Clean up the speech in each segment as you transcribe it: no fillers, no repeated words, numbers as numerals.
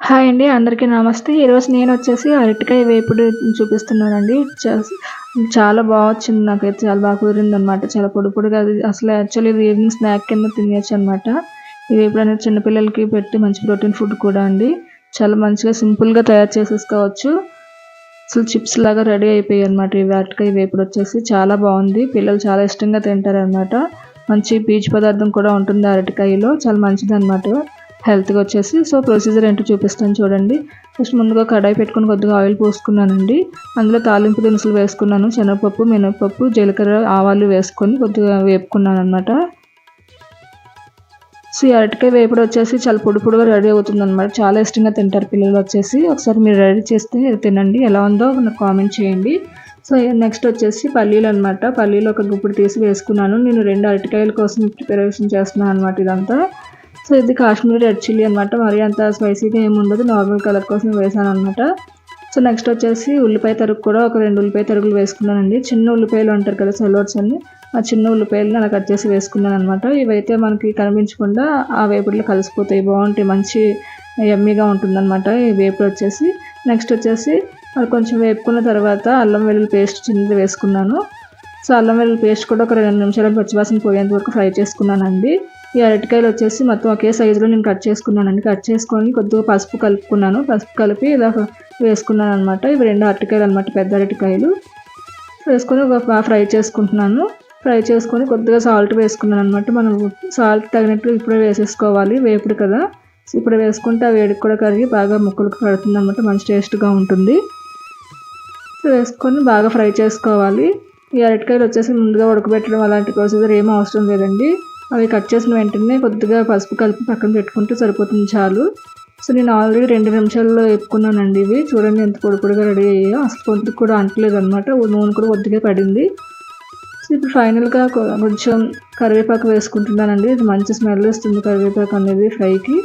Hi అండి. అందరికీ నమస్తే. ఈరోజు నేనొచ్చేసి అరటికాయ వేపుడు చూపిస్తున్నానండి. చాలా బా వచ్చింది. నాకైతే చాలా బాగా కుదిరిందనమాట. చాలా పొడి పొడిగా అది అసలు యాక్చువల్లీ ఇది ఈవినింగ్ స్నాక్ కింద తినేయొచ్చనమాట. ఈ వేపుడు అనేది చిన్న పిల్లలకి పెట్టి మంచి ప్రోటీన్ ఫుడ్ కూడా అండి. చాలా మంచిగా సింపుల్‌గా తయారు చేసేసుకోవచ్చు. అసలు చిప్స్ లాగా రెడీ అయిపోయాయనమాట. ఈ అరటికాయ వేపుడొచ్చేసి చాలా బావుంది. పిల్లలు చాలా ఇష్టంగా తింటారనమాట. మంచి పీచు పదార్థం కూడా ఉంటుంది అరటికాయలో. చాలా మంచిదనమాట హెల్త్‌గా వచ్చేసి. సో, ప్రొసీజర్ ఏంటో చూపిస్తాను చూడండి. ఫస్ట్ ముందుగా కడాయి పెట్టుకొని కొద్దిగా ఆయిల్ పోసుకున్నానండి. అందులో తాలింపు దినుసులు వేసుకున్నాను. శనగపప్పు, మినపప్పు, జీలకర్ర, ఆవాలు వేసుకొని కొద్దిగా వేపుకున్నాననమాట. సో, ఈ అరటికాయ వేపుడు వచ్చేసి చాలా పొడి పొడిగా రెడీ అవుతుందనమాట. చాలా ఇష్టంగా తింటారు పిల్లలు వచ్చేసి. ఒకసారి మీరు రెడీ చేస్తే తినండి. ఎలా ఉందో నాకు కామెంట్ చేయండి. సో, నెక్స్ట్ వచ్చేసి పల్లీలనమాట. పల్లీలు ఒక గుప్పుడు తీసి వేసుకున్నాను. నేను 2 అరటికాయల కోసం ప్రిపరేషన్ చేస్తున్నాను అనమాట ఇదంతా. సో, ఇది కాశ్మీరీ రెడ్ చిల్లీ అనమాట. మరీ అంత స్పైసీగా ఏమి ఉండదు. నార్మల్ కలర్ కోసం వేసాను అనమాట. సో, నెక్స్ట్ వచ్చేసి ఉల్లిపాయ తరుగు కూడా ఒక 2 ఉల్లిపాయ తరుగులు వేసుకున్నానండి. చిన్న ఉల్లిపాయలు అంటారు కదా సెలోట్స్ అని, ఆ చిన్న ఉల్లిపాయలను అలా కట్ చేసి వేసుకున్నాను అనమాట. ఇవైతే మనకి కనిపించకుండా ఆ వేపుడులో కలిసిపోతాయి. బాగుంటాయి. మంచి యమ్మీగా ఉంటుందన్నమాట ఈ వేపుడు వచ్చేసి. నెక్స్ట్ వచ్చేసి అది కొంచెం వేపుకున్న తర్వాత అల్లం వెల్లుల్లి పేస్ట్ చిన్నది వేసుకున్నాను. సో, అల్లం వెల్లుల్లి పేస్ట్ కూడా ఒక 2 నిమిషాలు పచ్చివాసన పోయేంత వరకు ఫ్రై చేసుకున్నానండి. ఈ అరటికాయలు వచ్చేసి మొత్తం ఒకే సైజులో నేను కట్ చేసుకున్నానండి. కట్ చేసుకొని కొద్దిగా పసుపు కలుపుకున్నాను. పసుపు కలిపి ఇలా వేసుకున్నాను అనమాట. ఇవి 2 అరటికాయలు అనమాట, పెద్ద అరటికాయలు వేసుకొని బాగా ఫ్రై చేసుకుంటున్నాను. ఫ్రై చేసుకొని కొద్దిగా సాల్ట్ వేసుకున్నాను అనమాట. మనం సాల్ట్ తగినట్లు ఇప్పుడే వేసేసుకోవాలి, వేపుడు కదా. ఇప్పుడు వేసుకుంటే ఆ వేడికి కూడా కరిగి బాగా ముక్కలకు పడుతుంది అనమాట. మంచి టేస్ట్గా ఉంటుంది. వేసుకొని బాగా ఫ్రై చేసుకోవాలి. ఈ అరటికాయలు వచ్చేసి ముందుగా ఉడకబెట్టడం అలాంటి ప్రొసీజర్ ఏమీ అవసరం లేదండి. అవి కట్ చేసిన వెంటనే కొద్దిగా పసుపు కలిపి పక్కన పెట్టుకుంటే సరిపోతుంది చాలు. సో, నేను ఆల్రెడీ 2 నిమిషాల్లో వేపుకున్నానండి. ఇవి చూడండి ఎంత పొడి పొడిగా రెడీ అయ్యాయో. అసలు కొంచెం కూడా అంటలేదు అనమాట. నూనె కూడా కొద్దిగా పడింది. సో, ఇప్పుడు ఫైనల్గా కొంచెం కరివేపాకు వేసుకుంటున్నానండి. ఇది మంచి స్మెల్ వస్తుంది కరివేపాకు అనేది ఫ్రైకి.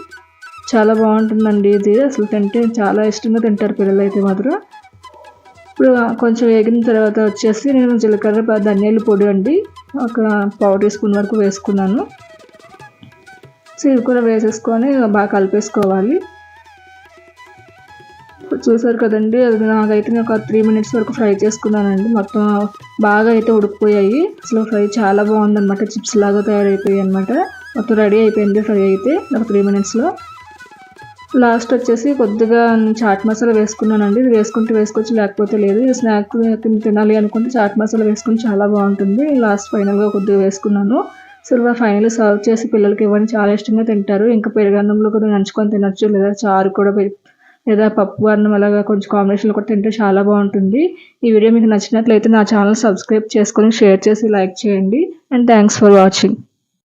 చాలా బాగుంటుందండి ఇది. అసలు తింటే చాలా ఇష్టంగా తింటారు పిల్లలు అయితే మాత్రం. ఇప్పుడు కొంచెం వేగిన తర్వాత వచ్చేసి నేను జీలకర్ర ధనియాల పొడి అండి ఒక 1/4 టీ స్పూన్ వరకు వేసుకున్నాను. సో, ఇవి కూడా వేసేసుకొని బాగా కలిపేసుకోవాలి. చూసారు కదండి, అది నాకైతే నేను ఒక 3 మినిట్స్ వరకు ఫ్రై చేసుకున్నానండి. మొత్తం బాగా అయితే ఉడికిపోయాయి. అసలు ఫ్రై చాలా బాగుందన్నమాట. చిప్స్ లాగా తయారైపోయాయి అనమాట. మొత్తం రెడీ అయిపోయింది ఫ్రై అయితే ఒక 3 మినిట్స్లో. లాస్ట్ వచ్చేసి కొద్దిగా చాట్ మసాలా వేసుకున్నానండి. ఇది వేసుకుంటే వేసుకోవచ్చు, లేకపోతే లేదు. ఇది స్నాక్ తినాలి అనుకుంటే చాట్ మసాలా వేసుకుని చాలా బాగుంటుంది. లాస్ట్ ఫైనల్గా కొద్దిగా వేసుకున్నాను. సో, ఫైనల్ సర్వ్ చేసి పిల్లలకి ఇవ్వండి, చాలా ఇష్టంగా తింటారు. ఇంకా పెరుగన్నంలో కూడా నంచుకొని తినచ్చు, లేదా చారు కూడా లేదా పప్పు అన్నం అలాగా కొంచెం కాంబినేషన్లో కూడా తింటే చాలా బాగుంటుంది. ఈ వీడియో మీకు నచ్చినట్లయితే నా ఛానల్ సబ్స్క్రైబ్ చేసుకొని షేర్ చేసి లైక్ చేయండి. And thanks for watching.